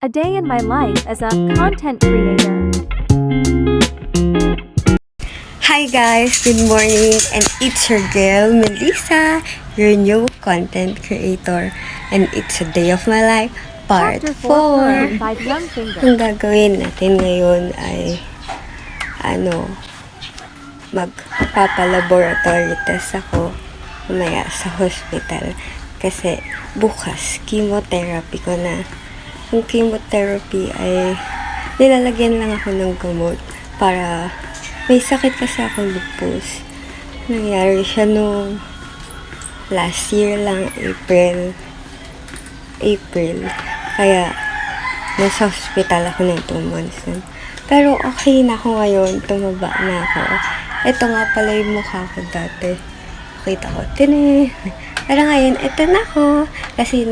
A day in my life as a content creator. Hi guys, good morning, and it's your girl Melissa, your new content creator, and it's a day of my life, part Chapter 4. 4, by Young Finger. Ang gagawin natin ngayon ay magpapalaboratory test ako mamaya sa hospital kasi bukas chemotherapy ko na. Yung chemotherapy ay nilalagyan lang ako ng gamot para may sakit kasi ako, lupus. Nangyari siya nung last year lang, April. Kaya nasa hospital ako ng 2 months nun. Pero okay na ako ngayon, tumaba na ako. Ito nga pala yung mukha ko dati. Kita ko, pero ngayon, ito na ako. Kasi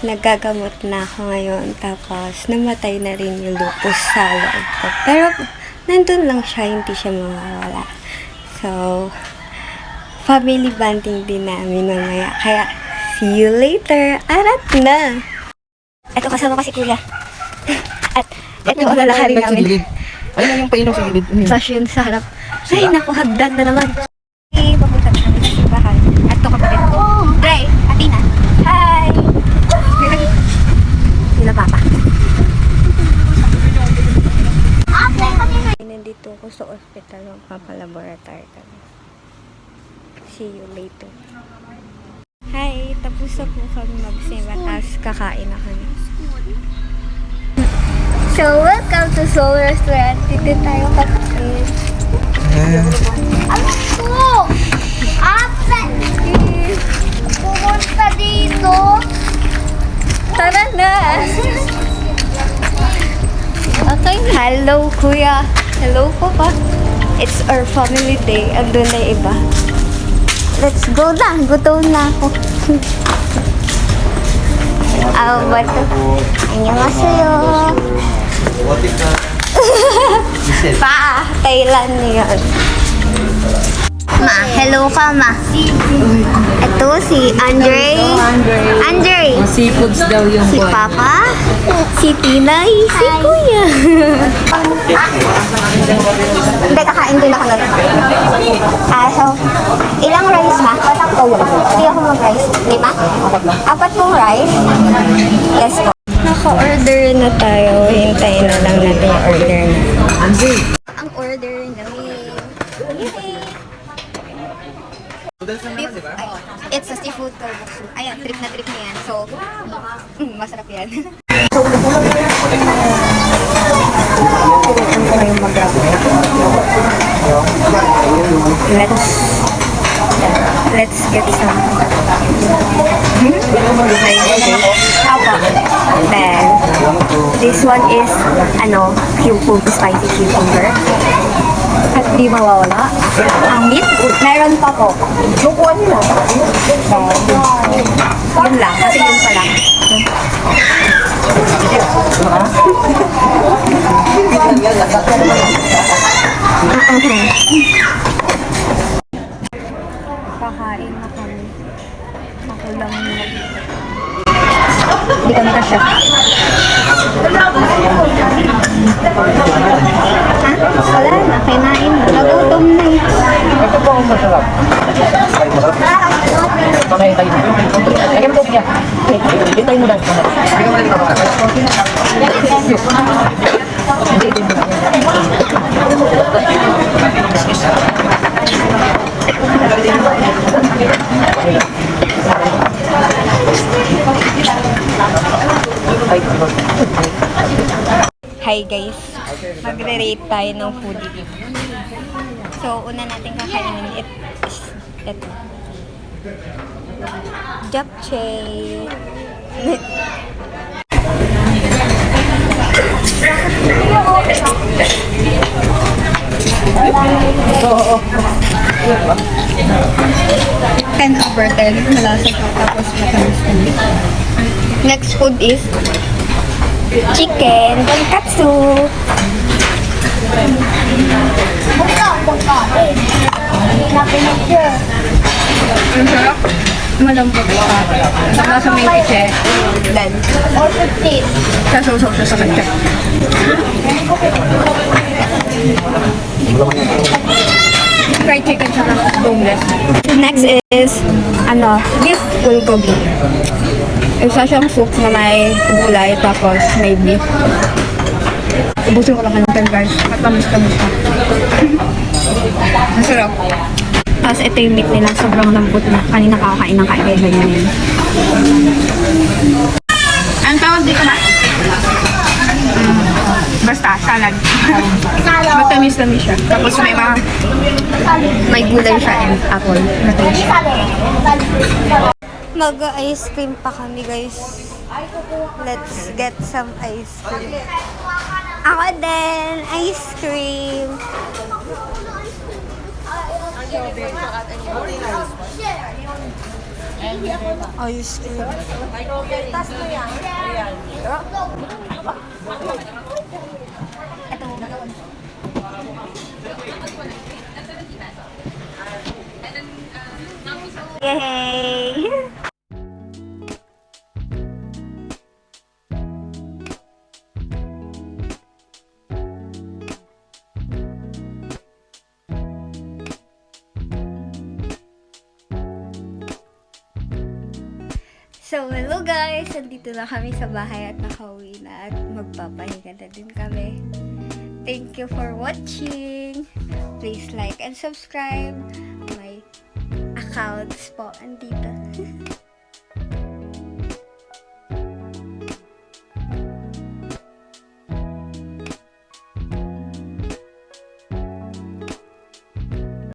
nagagamot na ako ngayon. Tapos, namatay na rin yung lupus sa loob ko. Pero, nandun lang siya, hindi siya mawawala. So, family bonding din namin mamaya. Kaya, see you later. Arat na! Ito, kasama ko si Kuya. At, ito ang lalakarin namin. Ano yung painom sa gilid? Sasyon sa harap. Ay, naku, hagdan na naman. Okay, papunta na kami sa simbahan. At ito kapatid ko. Dre, Atina. Hi! Sila papa. Nandito ako sa ospital, magpapalaboratory kami. See you later. Hi, tapos na po kami magsimba, tapos kakain na kami. So, welcome to Soul Restaurant. Dito tayo kakain. Alam ko! Ate! Pumunta dito! Tara na! Okay. Hello, Kuya. Hello, Papa. It's our family day. Andun na yung iba. Let's go na. Gutom na ako. Bato. Annyeonghaseyo. Pa, Thailand yun. Ma, hello ka, ma. Ito si Andre. Andre. Seafoods daw yung Si buwan. Papa. Si Tinay. Si Kuya. Hindi, kakain din ako na ito. So, ilang rice ma? Hindi ako mag-rice. 5? 4 pong rice? Yes po. Naka-order na tayo. Hintayin na lang natin yung order na. Ang order namin. Yay! Beef, it's a seafood kalbuksu. Ayan, trip na yan. So, masarap yan. Let's get some. Then, this one is, spicy cucumber. At di mawawala. Ang meat, meron pa po. Lukuan mo. Yun lang, kasi yun pa lang. Kakain na kami. Ako lang yun. Hindi kami kasya. Wala na, kinain na. Nagutom na eh. Ito po ang masarap. Mamaya tayo. Lagyan mo niya. Hintayin mo lang. Hi guys, magre-rate tayo ng foodie. So, una natin kakainin ito. Japchae. Ten over 10. Malasa pa, tapos matamis na. Next food is chicken tonkatsu. Buka! Hindi na pinagyo. Ang sarap. Malambot siya. Nasa may kitse. Then, Or 15. sasawsaw siya sa ketchup. Fried chicken siya ng boneless. Next is, beef bulgogi. Isa siyang soup na may gulay, tapos may beef. Ubusin ko lang kayo guys. Matamis-tamis siya. Masarap. Tapos ito yung meat nila, sobrang lambot na. Kanina kakakain ng kaibay na yun. Ang tawag dito na? Basta, salad. Matamis-tamis siya. Tapos may gulay siya and apple. Matamis siya. Mag-ice cream pa kami, guys. Let's get some ice cream. Ako din, ice cream. Ice cream. Yay! So, hello guys! Nandito na kami sa bahay at nakauwi na at magpapahinga na din kami. Thank you for watching! Please like and subscribe. My accounts po andito.